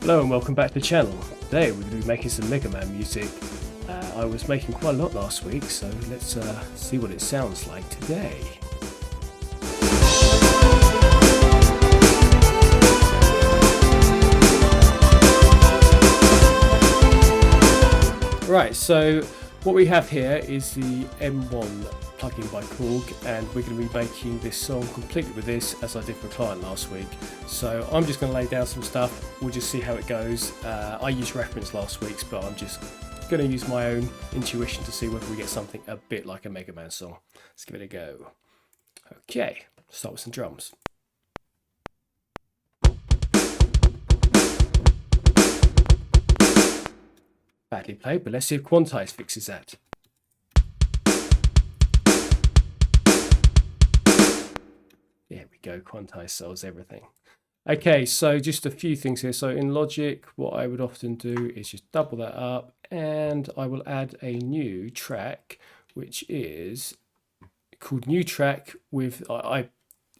Hello and welcome back to the channel. Today we're going to be making some Megaman music. I was making quite a lot last week, so let's see what it sounds like today. Right, so what we have here is the M1 plugin by Korg, and we're going to be making this song completely with this, as I did for a client last week. So I'm just going to lay down some stuff, we'll just see how it goes. I used reference last week's, but I'm just going to use my own intuition to see whether we get something a bit like a Megaman song. Let's give it a go. Okay, start with some drums. Badly played, but let's see if Quantize fixes that. There we go, Quantize solves everything. Okay, so just a few things here. So in Logic, what I would often do is just double that up, and I will add a new track, which is called New Track with,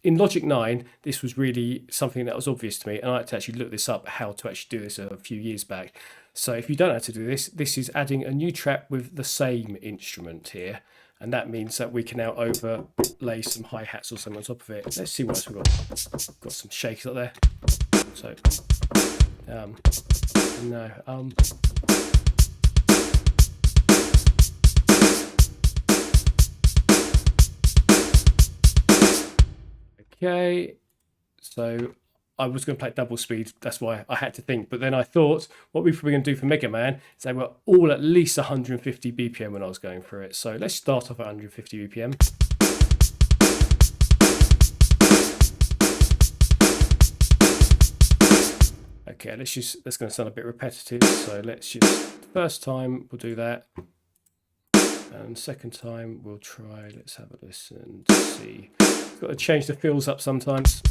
in Logic 9, this was really something that was obvious to me, and I had to actually look this up, how to actually do this a few years back. So if you don't know how to do this, this is adding a new track with the same instrument here. And that means that we can now overlay some hi-hats or something on top of it. Let's see what else we've got. Got some shakes up there. So, no. Okay, so I was going to play double speed, that's why I had to think. But then I thought what we're probably going to do for Megaman is they were all at least 150 BPM when I was going through it. So let's start off at 150 BPM. Okay, that's going to sound a bit repetitive. So let's just, first time we'll do that. And second time we'll try, let's have a listen to see. Got to change the fills up sometimes.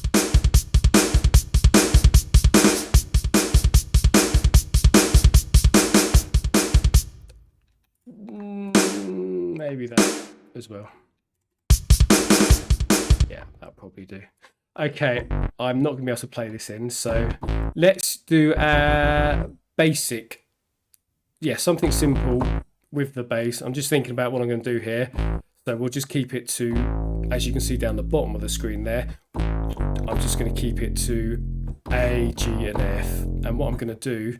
Maybe that as well. Yeah, that'll probably do. Okay, I'm not going to be able to play this in, so let's do a basic, something simple with the bass. I'm just thinking about what I'm going to do here. So we'll just keep it to, as you can see down the bottom of the screen there, I'm just going to keep it to A, G and F. And what I'm going to do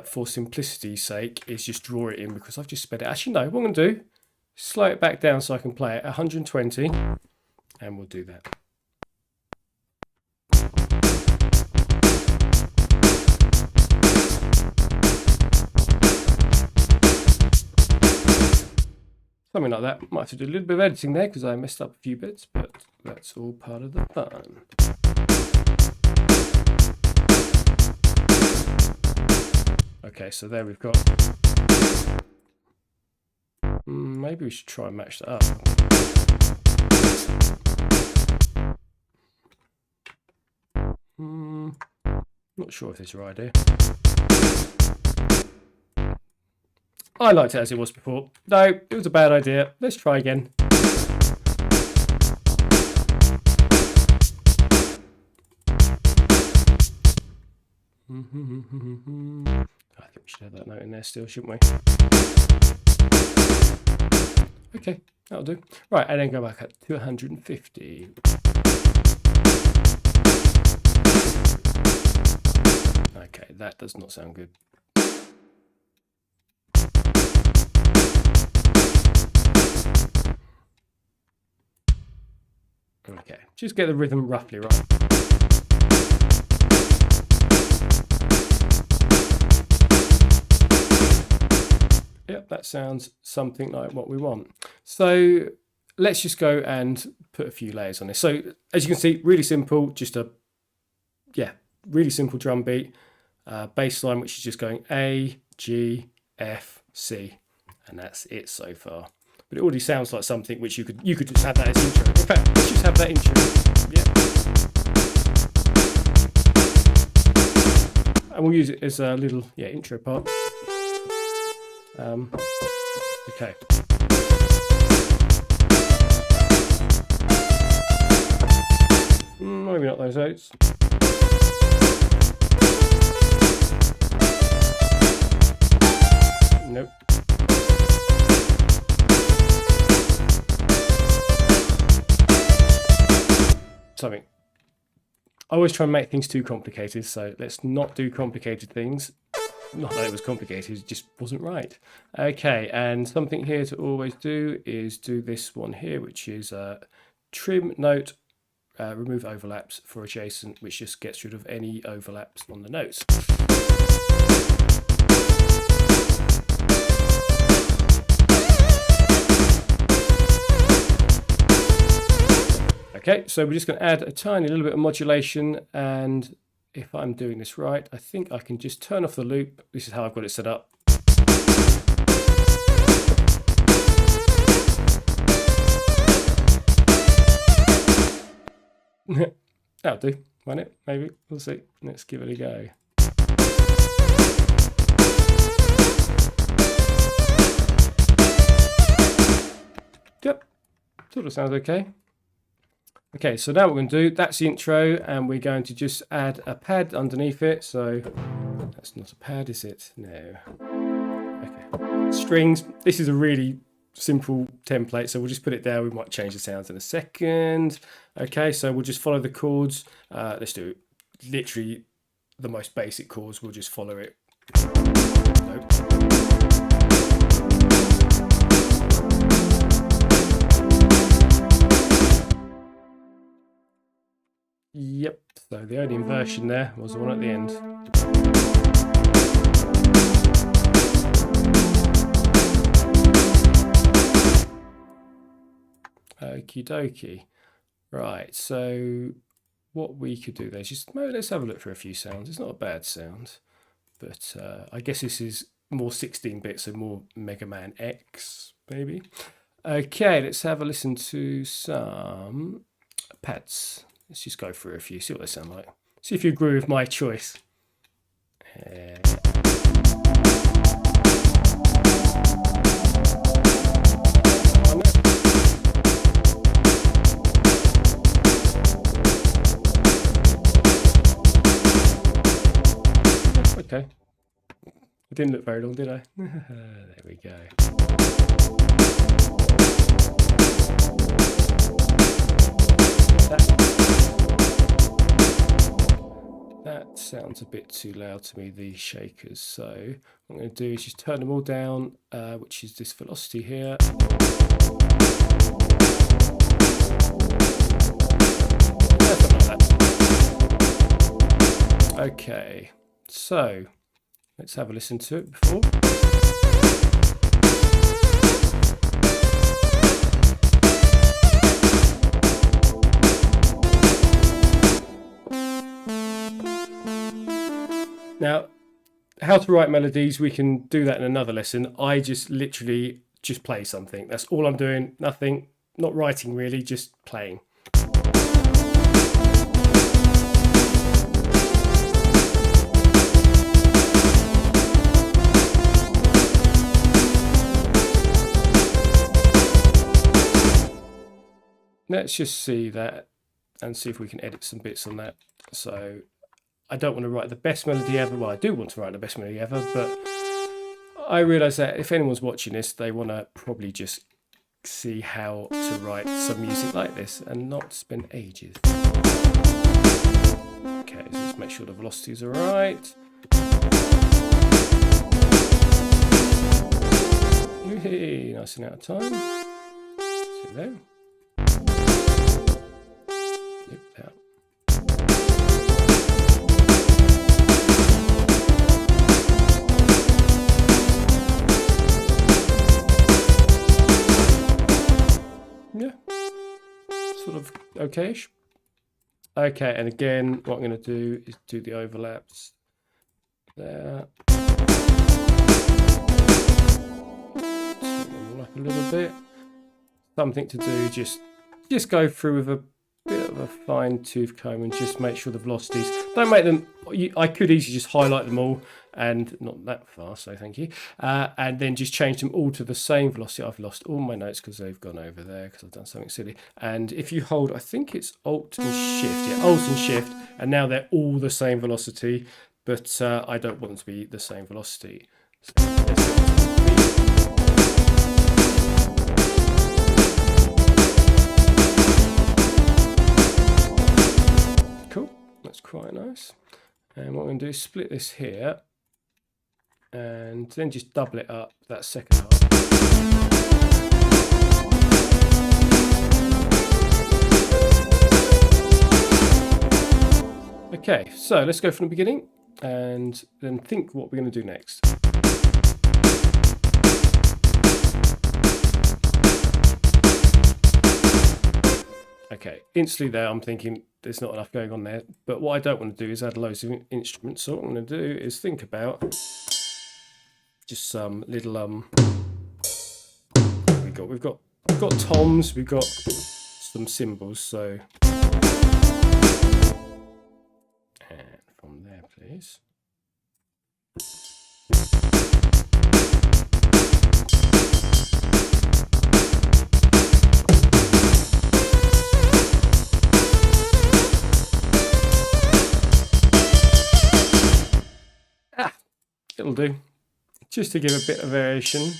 for simplicity's sake is just draw it in, because I've just sped it. Actually, no, what I'm going to do, slow it back down so I can play it at 120, and we'll do that. Something like that. Might have to do a little bit of editing there because I messed up a few bits, but that's all part of the fun. Okay, so there we've got. Maybe we should try and match that up. Not sure if this is the right idea. I liked it as it was before. No, it was a bad idea. Let's try again. I think we should have that note in there still, shouldn't we? Okay, that'll do. Right, and then go back up to 150. Okay, that does not sound good. Okay, just get the rhythm roughly right. Yep, that sounds something like what we want. So let's just go and put a few layers on this. So as you can see, really simple, just a, really simple drum beat, bass line, which is just going A, G, F, C, and that's it so far. But it already sounds like something which you could just have that as intro. In fact, let's just have that intro. Yeah. And we'll use it as a little intro part. Okay. Maybe not those notes. something. I always try and make things too complicated, so let's not do complicated things. Not that it was complicated, it just wasn't right. Okay, and something here to always do is do this one here, which is trim note, remove overlaps for adjacent, which just gets rid of any overlaps on the notes. Okay, so we're just going to add a tiny little bit of modulation, and if I'm doing this right, I think I can just turn off the loop. This is how I've got it set up. That'll do, won't it? Maybe, we'll see. Let's give it a go. Yep, sort of sounds okay. Okay, so now what we're going to do, that's the intro, and we're going to just add a pad underneath it. So that's not a pad, is it? No. Okay. Strings. This is a really simple template, so we'll just put it there. We might change the sounds in a second. Okay, so we'll just follow the chords. Let's do literally the most basic chords. We'll just follow it. Nope. Yep, so the only inversion there was the one at the end. Okie dokie. Right, so what we could do there is just, let's have a look for a few sounds. It's not a bad sound, but I guess this is more 16-bit, so more Megaman X, maybe. Okay, let's have a listen to some pads. Let's just go through a few, see what they sound like. See if you agree with my choice. Okay. It didn't look very long, did I? There we go. That sounds a bit too loud to me, these shakers. So what I'm going to do is just turn them all down, which is this velocity here. Okay, so let's have a listen to it before. Now, how to write melodies, we can do that in another lesson. I just literally just play something. That's all I'm doing. Nothing, not writing really, just playing. Let's just see that and see if we can edit some bits on that. So I don't want to write the best melody ever. Well, I do want to write the best melody ever, but I realise that if anyone's watching this, they want to probably just see how to write some music like this and not spend ages. Okay, so let's make sure the velocities are right. Hey, nice and out of time. See there. Yep, out. Yeah, sort of okay-ish. Okay, and again, what I'm going to do is do the overlaps there. Up a little bit. Something to do, just go through with a bit of a fine-tooth comb and just make sure the velocities, don't make them, I could easily just highlight them all, and not that fast, so thank you, and then just change them all to the same velocity. I've lost all my notes because they've gone over there because I've done something silly. And if you hold, I think it's Alt and Shift, yeah, Alt and Shift, and now they're all the same velocity, but I don't want them to be the same velocity. So quite nice. And what we're going to do is split this here and then just double it up that second half. Okay, so let's go from the beginning and then think what we're going to do next. Okay, instantly there I'm thinking there's not enough going on there, but what I don't want to do is add loads of instruments. So what I'm going to do is think about just some little we've got toms, we've got some cymbals, so and from there please. It'll do, just to give a bit of variation.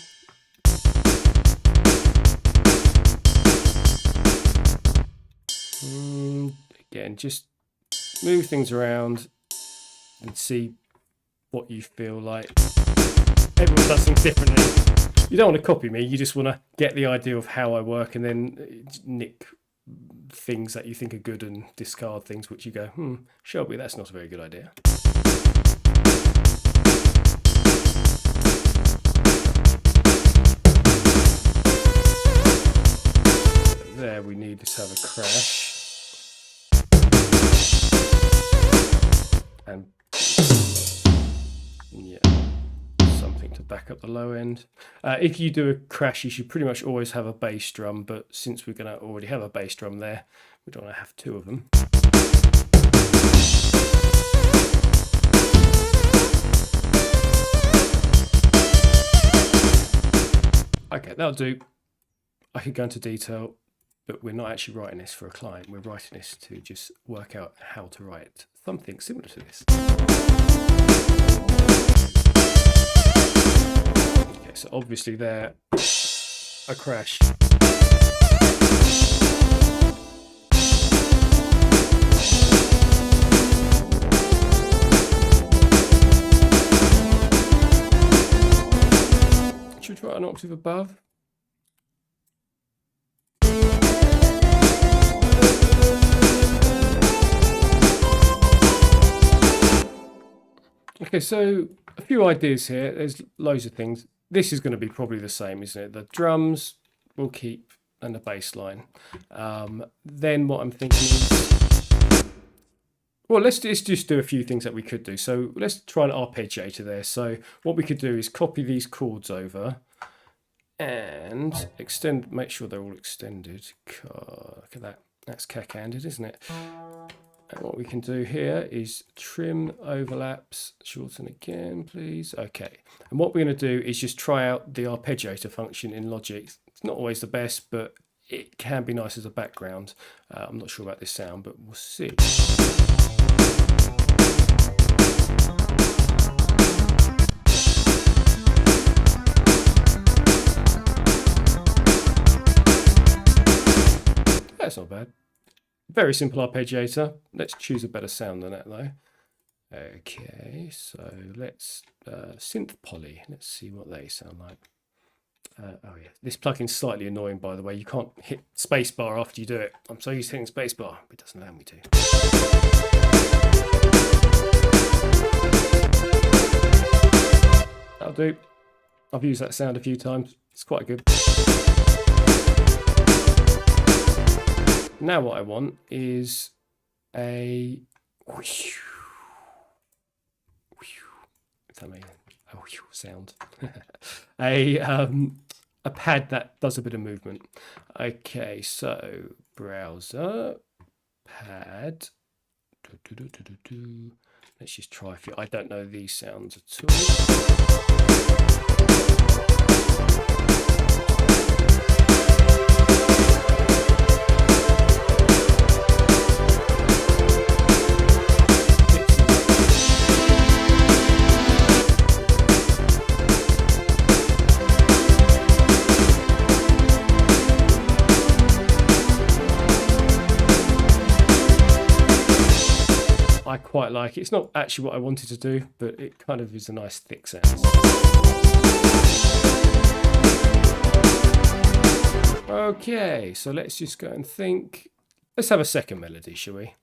Again, just move things around and see what you feel like. Everyone does things differently. You don't want to copy me, you just want to get the idea of how I work and then nick things that you think are good and discard things which you go, Shelby, that's not a very good idea. There we need to have a crash. And yeah, something to back up the low end. If you do a crash, you should pretty much always have a bass drum, but since we're going to already have a bass drum there, we don't want to have two of them. Okay, that'll do. I could go into detail, but we're not actually writing this for a client. We're writing this to just work out how to write something similar to this. Okay, so obviously there, a crash. Should we try an octave above? Okay, so a few ideas here. There's loads of things. This is going to be probably the same, isn't it? The drums we'll keep and the bass line. Then what I'm thinking is, well, let's just do a few things that we could do. So let's try an arpeggiator there. So what we could do is copy these chords over and extend, make sure they're all extended. Look at that. That's cack-handed, isn't it? And what we can do here is trim overlaps, shorten again, please. Okay. And what we're going to do is just try out the arpeggiator function in Logic. It's not always the best, but it can be nice as a background. I'm not sure about this sound, but we'll see. That's not bad. Very simple arpeggiator. Let's choose a better sound than that though. Okay, so let's synth poly. Let's see what they sound like. Oh yeah, this plugin's slightly annoying by the way. You can't hit spacebar after you do it. I'm so used to hitting spacebar, it doesn't allow me to. That'll do. I've used that sound a few times. It's quite good. Now what I want is a sound. A pad that does a bit of movement. Okay, so browser pad. Let's just try a few. I don't know these sounds at all. I quite like it. It's not actually what I wanted to do, but it kind of is a nice thick sound. Okay, so let's just go and think. Let's have a second melody, shall we?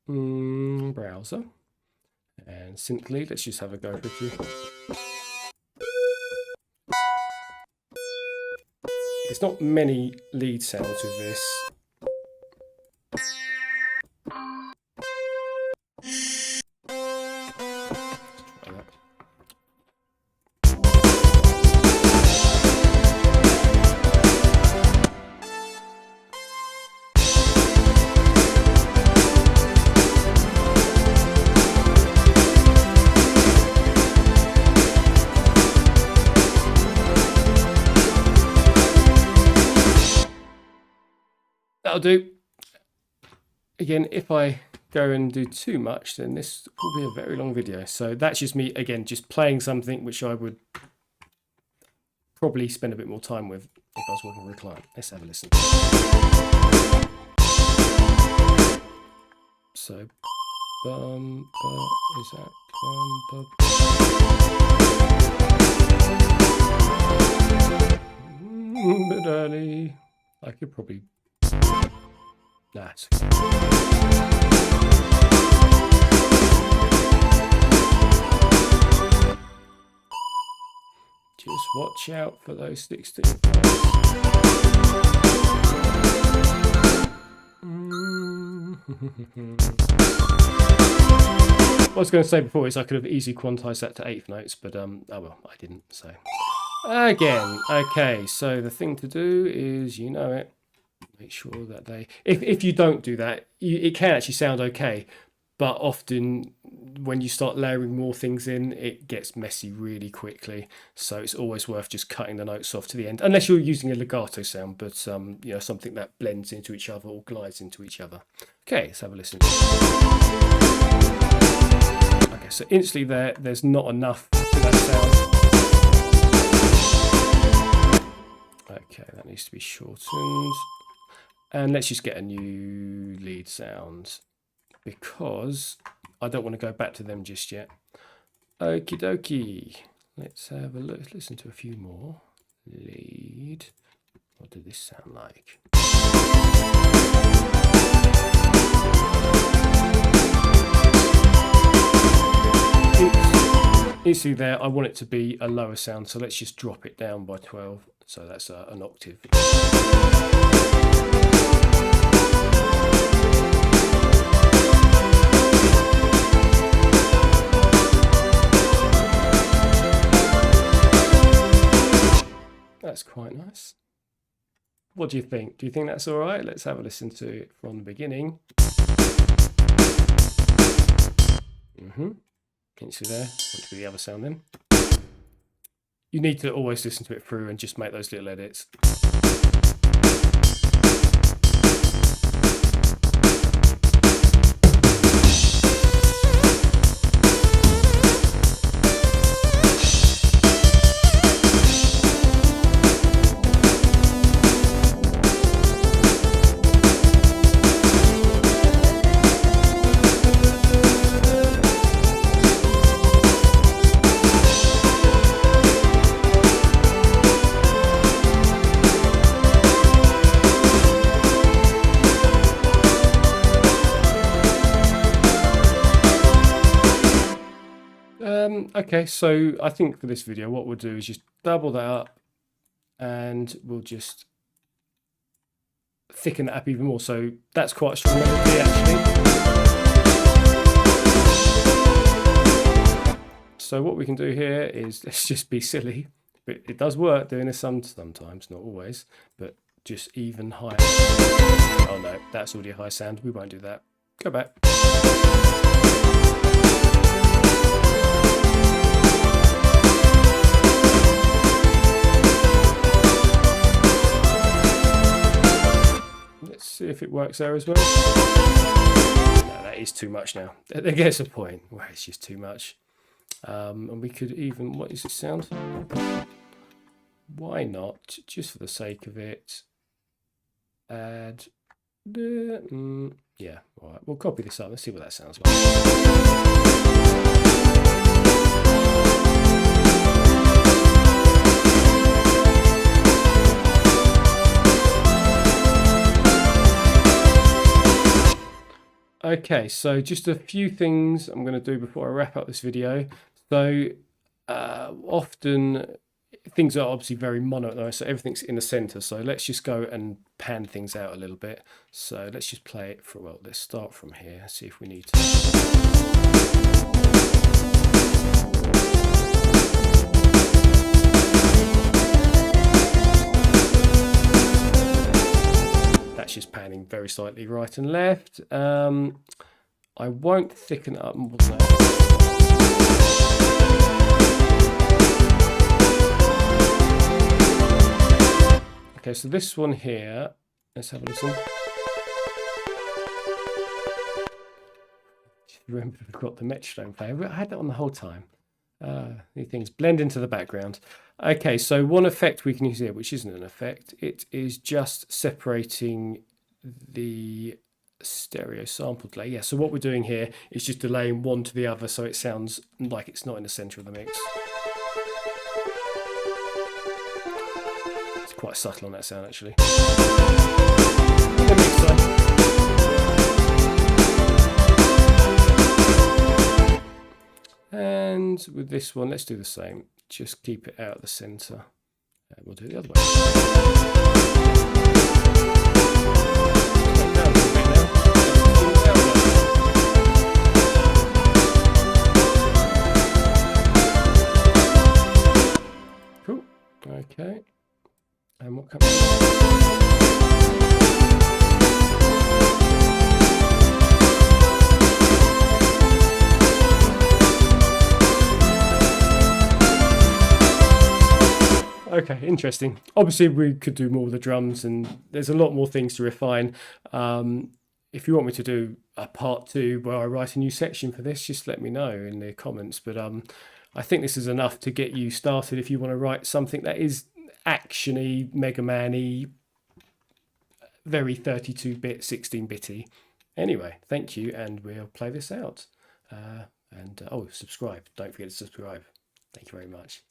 Browser and synth. Let's just have a go quickly. There's not many lead sounds with this. That'll do. Again, if I go and do too much, then this will be a very long video. So that's just me, again, just playing something which I would probably spend a bit more time with if I was working with a client. Let's have a listen. So, is that bit early? I could probably. Nah, it's okay. Just watch out for those 16 flags. What I was going to say before is I could have easily quantized that to eighth notes, but oh well, I didn't. So again, okay. So the thing to do is, you know it. Make sure that they. If you don't do that, it can actually sound okay, but often when you start layering more things in, it gets messy really quickly. So it's always worth just cutting the notes off to the end, unless you're using a legato sound, but you know, something that blends into each other or glides into each other. Okay, let's have a listen. Okay, so instantly there's not enough to that sound. Okay, that needs to be shortened. And let's just get a new lead sound, because I don't want to go back to them just yet. Okie dokie. Let's have a look. Let's listen to a few more. Lead. What did this sound like? You see there, I want it to be a lower sound, so let's just drop it down by 12. So that's an octave. That's quite nice. What do you think? Do you think that's all right? Let's have a listen to it from the beginning. Can you see there? Want to be the other sound then? You need to always listen to it through and just make those little edits. Okay, so I think for this video, what we'll do is just double that up and we'll just thicken that up even more. So that's quite a strong melody actually. So what we can do here is, let's just be silly, but it does work doing this sometimes, not always, but just even higher. Oh no, that's already a high sound. We won't do that. Go back. Let's see if it works there as well. No, that is too much now. There gets a point where it's just too much. And we could even, what does it sound? Why not, just for the sake of it, add Yeah, all right, we'll copy this up. Let's see what that sounds like. Okay, so just a few things I'm going to do before I wrap up this video. So often things are obviously very mono at the moment, so everything's in the center. So let's just go and pan things out a little bit. So let's just play it for, well, let's start from here, see if we need to. That's just panning very slightly right and left. I won't thicken it up more than that. Okay, so this one here, let's have a listen. Remember, we've got the Metronome player. I had that on the whole time. These things blend into the background. Okay, so one effect we can use here, which isn't an effect, it is just separating the stereo sample delay. Yeah, so what we're doing here is just delaying one to the other so it sounds like it's not in the center of the mix. It's quite subtle on that sound, actually. In the mixer. And with this one, let's do the same. Just keep it out of the center. And we'll do it the other way. Cool. Okay. And what comes Okay, interesting. Obviously, we could do more with the drums, and there's a lot more things to refine. If you want me to do a part 2 where I write a new section for this, just let me know in the comments. But I think this is enough to get you started if you want to write something that is action-y, Megaman-y, very 32-bit, 16-bit-y. Anyway, thank you, and we'll play this out. Oh, subscribe. Don't forget to subscribe. Thank you very much.